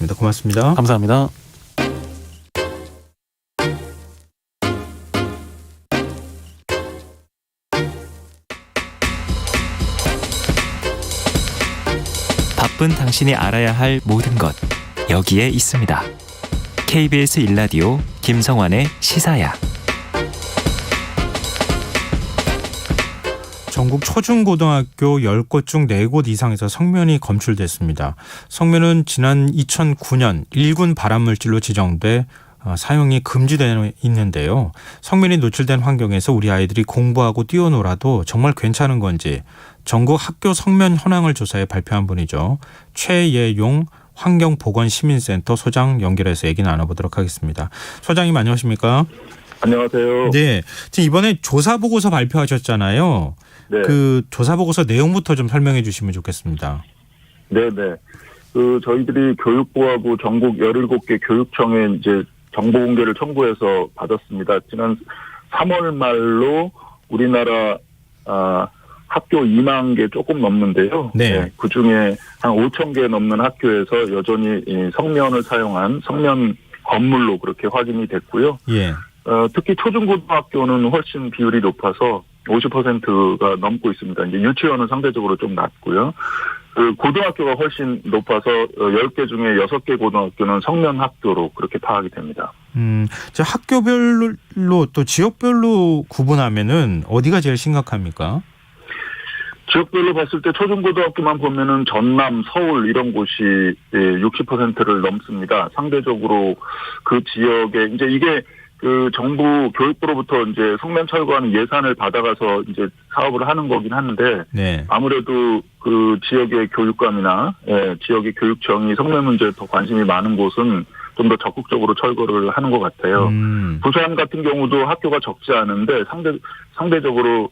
알아보겠습니다. 고맙습니다. 감사합니다. 바쁜 당신이 알아야 할 모든 것 여기에 있습니다. KBS 1라디오 김성환의 시사야. 전국 초중고등학교 10곳 중 4곳 이상에서 성면이 검출됐습니다. 성면은 지난 2009년 1군 발암물질로 지정돼 사용이 금지되어 있는데요. 성면이 노출된 환경에서 우리 아이들이 공부하고 뛰어놀아도 정말 괜찮은 건지 전국 학교 성면 현황을 조사해 발표한 분이죠. 최예용 환경보건시민센터 소장 연결해서 얘기 나눠보도록 하겠습니다. 소장님 안녕하십니까? 안녕하세요. 네, 지금 이번에 조사 보고서 발표하셨잖아요. 네. 그 조사 보고서 내용부터 좀 설명해 주시면 좋겠습니다. 네네. 저희들이 교육부하고 전국 17개 교육청에 이제 정보 공개를 청구해서 받았습니다. 지난 3월 말로 우리나라 학교 2만 개 조금 넘는데요. 네. 그중에 한 5천 개 넘는 학교에서 여전히 이 성면을 사용한 성면 건물로 그렇게 확인이 됐고요. 예. 특히 초중고등학교는 훨씬 비율이 높아서 50%가 넘고 있습니다. 이제 유치원은 상대적으로 좀 낮고요. 고등학교가 훨씬 높아서 10개 중에 6개 고등학교는 성면 학교로 그렇게 파악이 됩니다. 저 학교별로 또 지역별로 구분하면은 어디가 제일 심각합니까? 지역별로 봤을 때 초중고등학교만 보면은 전남, 서울 이런 곳이 60%를 넘습니다. 상대적으로 그 지역에 이제 이게 그 정부 교육부로부터 이제 성면 철거하는 예산을 받아가서 이제 사업을 하는 거긴 한데 네. 아무래도 그 지역의 교육감이나 지역의 교육청이 성면 문제에 더 관심이 많은 곳은 좀 더 적극적으로 철거를 하는 것 같아요. 부산 같은 경우도 학교가 적지 않은데 상대적으로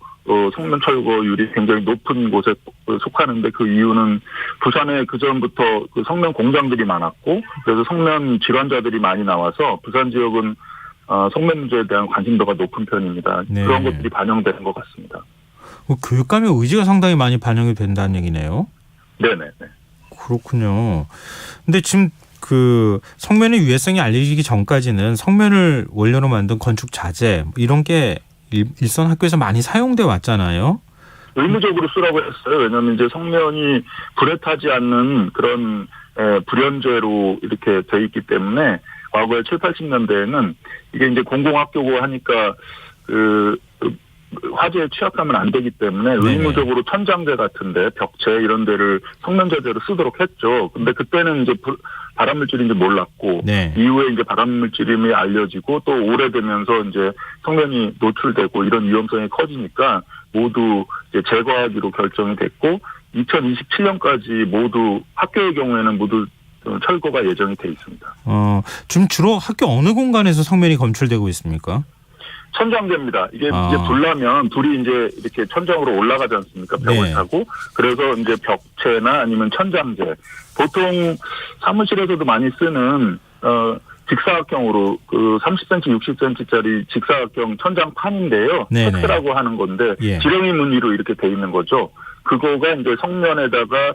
성면 철거율이 굉장히 높은 곳에 속하는데 그 이유는 부산에 그전부터 그 성면 공장들이 많았고 그래서 성면 질환자들이 많이 나와서 부산 지역은 성면 문제에 대한 관심도가 높은 편입니다. 네. 그런 것들이 반영되는 것 같습니다. 교육감의 의지가 상당히 많이 반영이 된다는 얘기네요. 네네. 그렇군요. 근데 지금 그 성면의 유해성이 알려지기 전까지는 성면을 원료로 만든 건축 자재 이런 게 일선 학교에서 많이 사용돼 왔잖아요. 의무적으로 쓰라고 했어요. 왜냐하면 이제 성면이 불에 타지 않는 그런 불연재로 이렇게 돼 있기 때문에 과거에 7, 80년대에는 이게 이제 공공학교고 하니까 화재에 취약하면 안 되기 때문에 의무적으로 천장재 같은데 벽체 이런 데를 성면 자재로 쓰도록 했죠. 근데 그때는 이제 발암물질인지 몰랐고 이후에 이제 발암물질임이 알려지고 또 오래되면서 이제 성면이 노출되고 이런 위험성이 커지니까 모두 이제 제거하기로 결정이 됐고 2027년까지 모두 학교의 경우에는 모두 철거가 예정이 돼 있습니다. 지금 주로 학교 어느 공간에서 성면이 검출되고 있습니까? 천장재입니다. 이게 이제 불나면 불이 이제 이렇게 천장으로 올라가지 않습니까? 벽을 타고. 그래서 이제 벽체나 아니면 천장재. 보통 사무실에서도 많이 쓰는, 직사각형으로 그 30cm, 60cm짜리 직사각형 천장판인데요. 텍스라고 하는 건데, 지렁이 무늬로 이렇게 돼 있는 거죠. 그거가 이제 성면에다가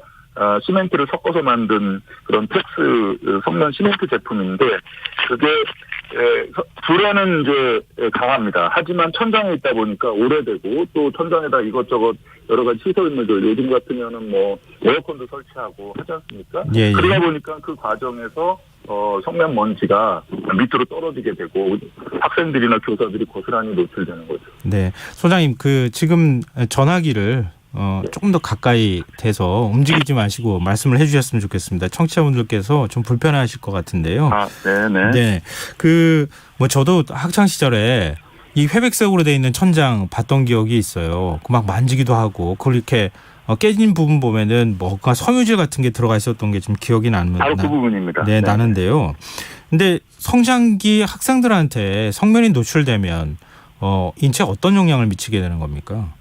시멘트를 섞어서 만든 그런 텍스 성면 시멘트 제품인데, 그게 불에는 이제 강합니다. 하지만 천장에 있다 보니까 오래되고 또 천장에다 이것저것 여러 가지 시설물들 요즘 같으면은 뭐 에어컨도 설치하고 하지 않습니까? 그러다 보니까 그 과정에서 성면 먼지가 밑으로 떨어지게 되고 학생들이나 교사들이 고스란히 노출되는 거죠. 네, 소장님 그 지금 전화기를 조금 더 가까이 돼서 움직이지 마시고 말씀을 해주셨으면 좋겠습니다. 청취자분들께서 좀 불편하실 것 같은데요. 네네. 네, 뭐 저도 학창 시절에 이 회백색으로 돼 있는 천장 봤던 기억이 있어요. 그 막 만지기도 하고 그걸 이렇게 깨진 부분 보면은 뭔가 섬유질 같은 게 들어가 있었던 게 좀 기억이 나는. 바로 그 부분입니다. 네, 나는데요. 근데 성장기 학생들한테 성면이 노출되면 인체에 어떤 영향을 미치게 되는 겁니까?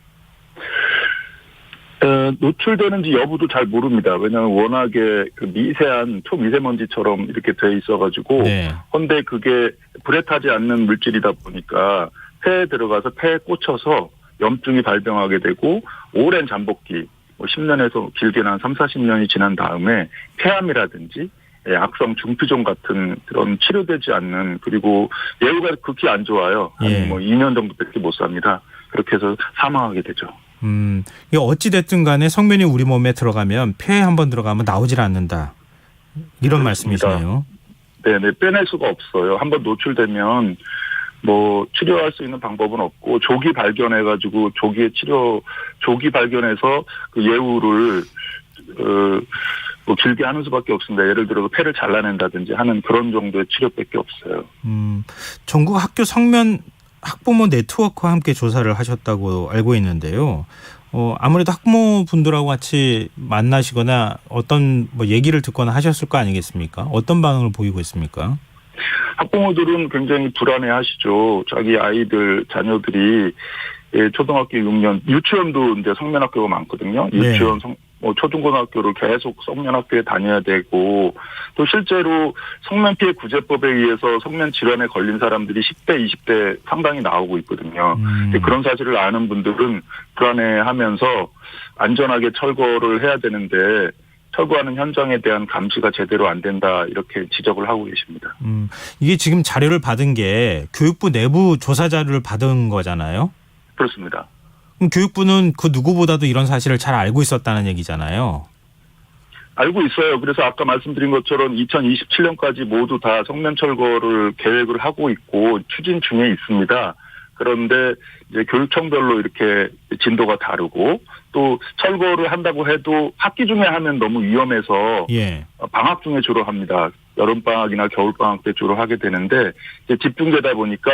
노출되는지 여부도 잘 모릅니다. 왜냐하면 워낙에 그 미세한 초미세먼지처럼 이렇게 돼 있어가지고. 근데 그게 불에 타지 않는 물질이다 보니까 폐에 들어가서 폐에 꽂혀서 염증이 발병하게 되고 오랜 잠복기, 10년에서 길게는 한 3, 40년이 지난 다음에 폐암이라든지 악성 중피종 같은 그런 치료되지 않는, 그리고 예후가 극히 안 좋아요. 예. 뭐 2년 정도밖에 못 삽니다. 그렇게 해서 사망하게 되죠. 이게 어찌 됐든 간에 성면이 우리 몸에 들어가면 폐에 한번 들어가면 나오질 않는다. 이런 그렇습니다. 말씀이시네요. 네네, 빼낼 수가 없어요. 한번 노출되면 뭐 치료할 수 있는 방법은 없고, 조기 발견해가지고 조기 발견해서 그 예후를 뭐 길게 하는 수밖에 없습니다. 예를 들어서 폐를 잘라낸다든지 하는 그런 정도의 치료밖에 없어요. 전국 학교 성면 학부모 네트워크와 함께 조사를 하셨다고 알고 있는데요. 아무래도 학부모분들하고 같이 만나시거나 어떤 뭐 얘기를 듣거나 하셨을 거 아니겠습니까? 어떤 반응을 보이고 있습니까? 학부모들은 굉장히 불안해하시죠. 자기 아이들 자녀들이 초등학교 6년, 유치원도 이제 성면학교가 많거든요. 유치원, 초중고등학교를 계속 성면학교에 다녀야 되고, 또 실제로 성면피해 구제법에 의해서 성면 질환에 걸린 사람들이 10대, 20대 상당히 나오고 있거든요. 그런 사실을 아는 분들은 불안해하면서 안전하게 철거를 해야 되는데, 철거하는 현장에 대한 감시가 제대로 안 된다, 이렇게 지적을 하고 계십니다. 이게 지금 자료를 받은 게 교육부 내부 조사 자료를 받은 거잖아요. 그렇습니다. 그럼 교육부는 그 누구보다도 이런 사실을 잘 알고 있었다는 얘기잖아요. 알고 있어요. 그래서 아까 말씀드린 것처럼 2027년까지 모두 다 성면 철거를 계획을 하고 있고 추진 중에 있습니다. 그런데 이제 교육청별로 이렇게 진도가 다르고, 또 철거를 한다고 해도 학기 중에 하면 너무 위험해서 예. 방학 중에 주로 합니다. 여름방학이나 겨울방학 때 주로 하게 되는데, 이제 집중되다 보니까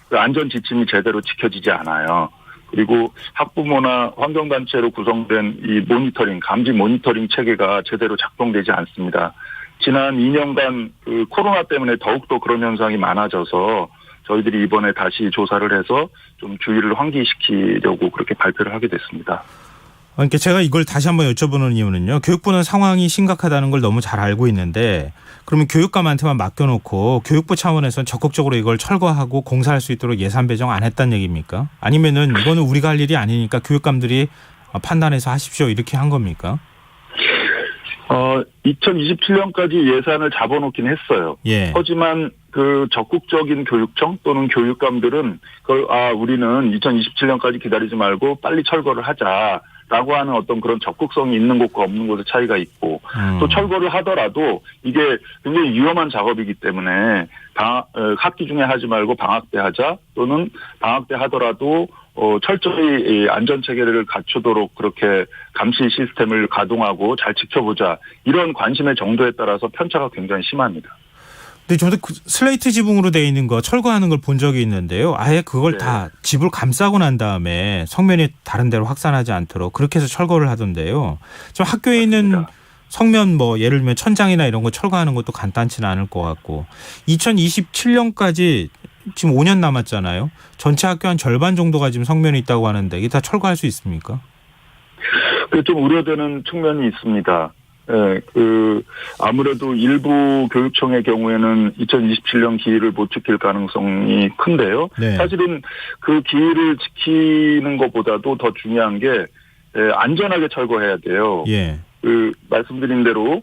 그 안전 지침이 제대로 지켜지지 않아요. 그리고 학부모나 환경단체로 구성된 이 모니터링, 감지 모니터링 체계가 제대로 작동되지 않습니다. 지난 2년간 그 코로나 때문에 더욱더 그런 현상이 많아져서 저희들이 이번에 다시 조사를 해서 좀 주의를 환기시키려고 그렇게 발표를 하게 됐습니다. 그러니까 제가 이걸 다시 한번 여쭤보는 이유는요. 교육부는 상황이 심각하다는 걸 너무 잘 알고 있는데, 그러면 교육감한테만 맡겨놓고 교육부 차원에서는 적극적으로 이걸 철거하고 공사할 수 있도록 예산 배정 안 했다는 얘기입니까? 아니면은 이거는 우리가 할 일이 아니니까 교육감들이 판단해서 하십시오, 이렇게 한 겁니까? 2027년까지 예산을 잡아놓긴 했어요. 예. 하지만 그 적극적인 교육청 또는 교육감들은 그걸 우리는 2027년까지 기다리지 말고 빨리 철거를 하자라고 하는 어떤 그런 적극성이 있는 곳과 없는 곳의 차이가 있고, 또 철거를 하더라도 이게 굉장히 위험한 작업이기 때문에 학기 중에 하지 말고 방학 때 하자, 또는 방학 때 하더라도 철저히 안전 체계를 갖추도록 그렇게 감시 시스템을 가동하고 잘 지켜보자, 이런 관심의 정도에 따라서 편차가 굉장히 심합니다. 근데 저도 그 슬레이트 지붕으로 돼 있는 거 철거하는 걸 본 적이 있는데요. 아예 그걸 네. 다 집을 감싸고 난 다음에 성면이 다른 데로 확산하지 않도록 그렇게 해서 철거를 하던데요. 좀 학교에 있는 맞습니다. 성면 뭐 예를 들면 천장이나 이런 거 철거하는 것도 간단치는 않을 것 같고, 2027년까지 지금 5년 남았잖아요. 전체 학교 한 절반 정도가 지금 성면이 있다고 하는데 이게 다 철거할 수 있습니까? 좀 우려되는 측면이 있습니다. 예, 아무래도 일부 교육청의 경우에는 2027년 기일을 못 지킬 가능성이 큰데요. 네. 사실은 그 기일을 지키는 것보다도 더 중요한 게 안전하게 철거해야 돼요. 예. 말씀드린 대로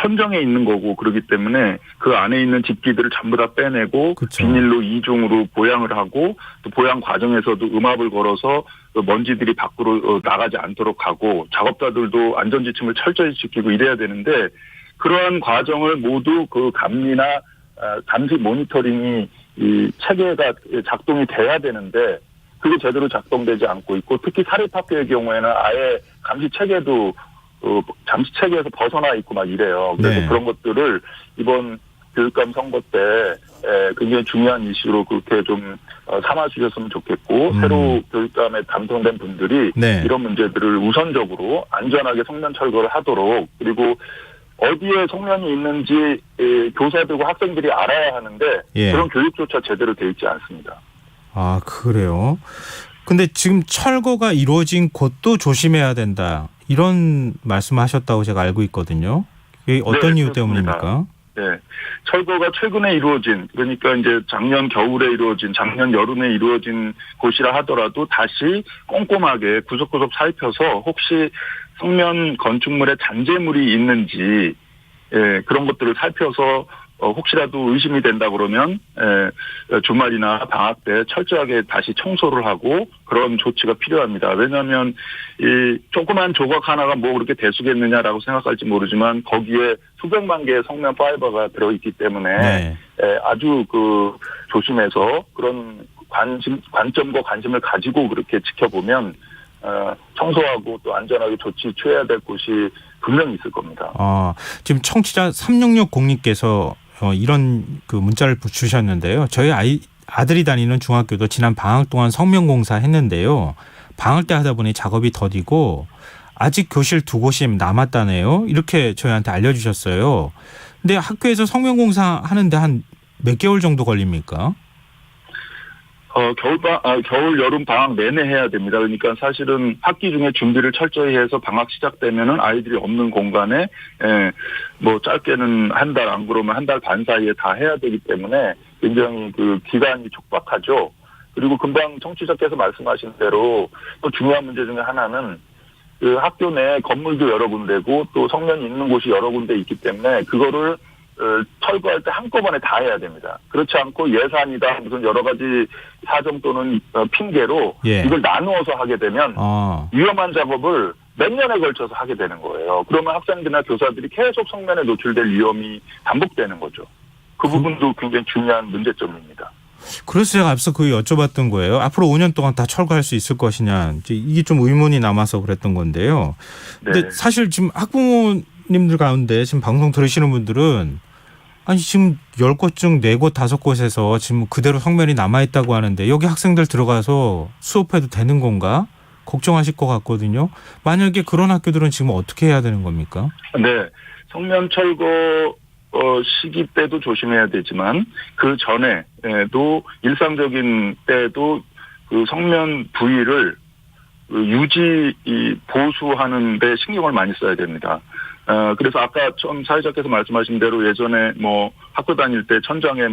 천정에 있는 거고, 그렇기 때문에 그 안에 있는 집기들을 전부 다 빼내고, 그쵸. 비닐로 이중으로 보양을 하고, 또 보양 과정에서도 음압을 걸어서 먼지들이 밖으로 나가지 않도록 하고, 작업자들도 안전지침을 철저히 지키고 이래야 되는데, 그러한 과정을 모두 그 감시 모니터링이 이 체계가 작동이 돼야 되는데, 그게 제대로 작동되지 않고 있고, 특히 사립학교의 경우에는 아예 감시 체계도 잠시 체계에서 벗어나 있고 막 이래요. 그래서 네. 그런 것들을 이번 교육감 선거 때 굉장히 중요한 이슈로 그렇게 좀 삼아주셨으면 좋겠고, 새로 교육감에 당선된 분들이 네. 이런 문제들을 우선적으로 안전하게 성면 철거를 하도록, 그리고 어디에 성면이 있는지 교사들과 학생들이 알아야 하는데 예. 그런 교육조차 제대로 되어 있지 않습니다. 아, 그래요? 근데 지금 철거가 이루어진 곳도 조심해야 된다, 이런 말씀하셨다고 제가 알고 있거든요. 이게 어떤 네, 이유 그렇습니다. 때문입니까? 네. 철거가 최근에 이루어진, 그러니까 이제 작년 겨울에 이루어진, 작년 여름에 이루어진 곳이라 하더라도 다시 꼼꼼하게 구석구석 살펴서 혹시 성면 건축물에 잔재물이 있는지 그런 것들을 살펴서 혹시라도 의심이 된다 그러면 주말이나 방학 때 철저하게 다시 청소를 하고 그런 조치가 필요합니다. 왜냐하면 이 조그만 조각 하나가 뭐 그렇게 대수겠느냐라고 생각할지 모르지만 거기에 수백만 개의 성면 파이버가 들어있기 때문에 네. 아주 그 조심해서 그런 관점과 관심을 가지고 그렇게 지켜보면 청소하고 또 안전하게 조치 취해야 될 곳이 분명히 있을 겁니다. 지금 청취자 3660님께서 이런 그 문자를 주셨는데요. 저희 아들이 다니는 중학교도 지난 방학 동안 성면공사 했는데요. 방학 때 하다 보니 작업이 더디고 아직 교실 2곳이 남았다네요. 이렇게 저희한테 알려주셨어요. 근데 학교에서 성면공사 하는데 한 몇 개월 정도 걸립니까? 겨울, 여름 방학 내내 해야 됩니다. 그러니까 사실은 학기 중에 준비를 철저히 해서 방학 시작되면은 아이들이 없는 공간에, 뭐 짧게는 한 달, 안 그러면 한 달 반 사이에 다 해야 되기 때문에 굉장히 그 기간이 촉박하죠. 그리고 금방 청취자께서 말씀하신 대로 또 중요한 문제 중에 하나는 그 학교 내 건물도 여러 군데고 또 성면이 있는 곳이 여러 군데 있기 때문에 그거를 철거할 때 한꺼번에 다 해야 됩니다. 그렇지 않고 예산이다 무슨 여러 가지 사정 또는 핑계로 이걸 나누어서 하게 되면 위험한 작업을 몇 년에 걸쳐서 하게 되는 거예요. 그러면 학생들이나 교사들이 계속 성면에 노출될 위험이 반복되는 거죠. 그 부분도 굉장히 중요한 문제점입니다. 그래서 제가 앞서 그 여쭤봤던 거예요. 앞으로 5년 동안 다 철거할 수 있을 것이냐. 이게 좀 의문이 남아서 그랬던 건데요. 근데 네. 사실 지금 학부모님들 가운데 지금 방송 들으시는 분들은 아니 지금 10곳 중 4곳 5곳에서 지금 그대로 성면이 남아있다고 하는데 여기 학생들 들어가서 수업해도 되는 건가? 걱정하실 것 같거든요. 만약에 그런 학교들은 지금 어떻게 해야 되는 겁니까? 네. 성면 철거 시기 때도 조심해야 되지만 그 전에도 일상적인 때도 그 성면 부위를 보수하는 데 신경을 많이 써야 됩니다. 그래서 아까 좀 사회자께서 말씀하신 대로 예전에 뭐 학교 다닐 때 천장에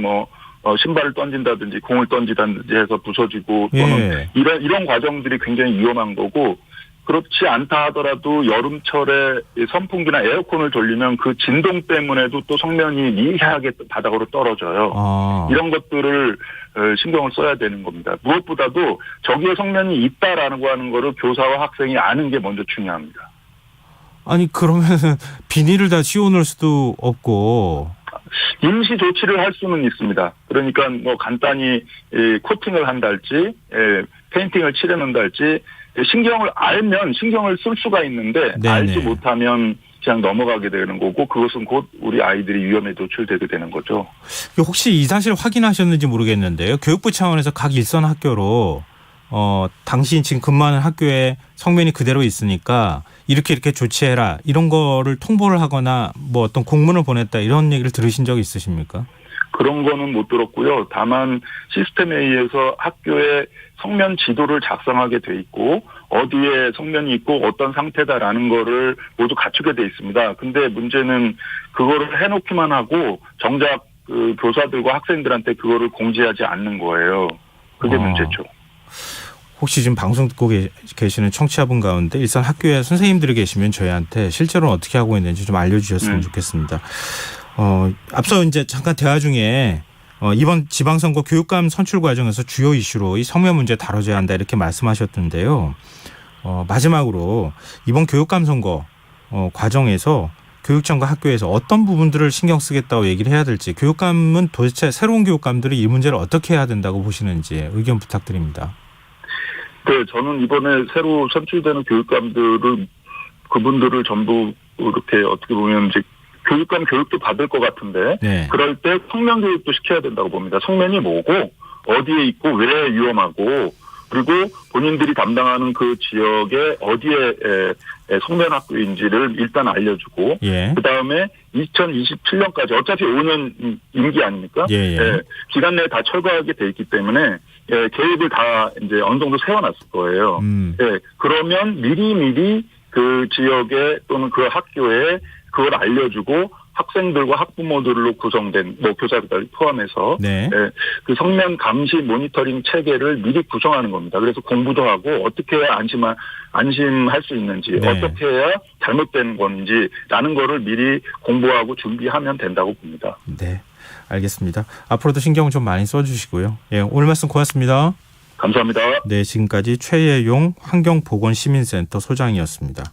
신발을 던진다든지 공을 던지다든지 해서 부서지고 또는 이런 과정들이 굉장히 위험한 거고 그렇지 않다 하더라도 여름철에 선풍기나 에어컨을 돌리면 그 진동 때문에도 또 성면이 미세하게 바닥으로 떨어져요. 이런 것들을 신경을 써야 되는 겁니다. 무엇보다도 저기에 성면이 있다라는 거 하는 거를 교사와 학생이 아는 게 먼저 중요합니다. 아니 그러면 비닐을 다 씌워놓을 수도 없고 임시 조치를 할 수는 있습니다. 그러니까 뭐 간단히 코팅을 한달지 페인팅을 칠해놓는달지 신경을 알면 신경을 쓸 수가 있는데 네네. 알지 못하면 그냥 넘어가게 되는 거고 그것은 곧 우리 아이들이 위험에 노출되게 되는 거죠. 혹시 이 사실 확인하셨는지 모르겠는데요. 교육부 차원에서 각 일선 학교로 당신 지금 근무하는 학교에 성면이 그대로 있으니까 이렇게 조치해라 이런 거를 통보를 하거나 뭐 어떤 공문을 보냈다 이런 얘기를 들으신 적 있으십니까? 그런 거는 못 들었고요. 다만 시스템에 의해서 학교에 성면 지도를 작성하게 돼 있고 어디에 성면이 있고 어떤 상태다라는 거를 모두 갖추게 돼 있습니다. 근데 문제는 그거를 해놓기만 하고 정작 그 교사들과 학생들한테 그거를 공지하지 않는 거예요. 그게 문제죠. 혹시 지금 방송 듣고 계시는 청취자분 가운데 일선 학교에 선생님들이 계시면 저희한테 실제로는 어떻게 하고 있는지 좀 알려주셨으면 좋겠습니다. 앞서 이제 잠깐 대화 중에 이번 지방선거 교육감 선출 과정에서 주요 이슈로 이 성면 문제 다뤄져야 한다 이렇게 말씀하셨던데요. 마지막으로 이번 교육감 선거 과정에서 교육청과 학교에서 어떤 부분들을 신경 쓰겠다고 얘기를 해야 될지 교육감은 도대체 새로운 교육감들이 이 문제를 어떻게 해야 된다고 보시는지 의견 부탁드립니다. 네, 저는 이번에 새로 선출되는 그분들을 전부 이렇게 어떻게 보면 이제 교육감 교육도 받을 것 같은데 그럴 때 성면 교육도 시켜야 된다고 봅니다. 성면이 뭐고 어디에 있고 왜 위험하고 그리고 본인들이 담당하는 그 지역에 어디에 성면 학교인지를 일단 알려주고 그다음에 2027년까지 어차피 5년 임기 아닙니까? 기간 내에 다 철거하게 돼 있기 때문에 계획을 다 이제 어느 정도 세워놨을 거예요. 그러면 미리 그 지역에 또는 그 학교에 그걸 알려주고 학생들과 학부모들로 구성된 교사들 포함해서 네. 그 성면 감시 모니터링 체계를 미리 구성하는 겁니다. 그래서 공부도 하고 어떻게 해야 안심할 수 있는지, 네. 어떻게 해야 잘못된 건지라는 거를 미리 공부하고 준비하면 된다고 봅니다. 네, 알겠습니다. 앞으로도 신경 좀 많이 써주시고요. 예, 오늘 말씀 고맙습니다. 감사합니다. 네, 지금까지 최예용 환경보건시민센터 소장이었습니다.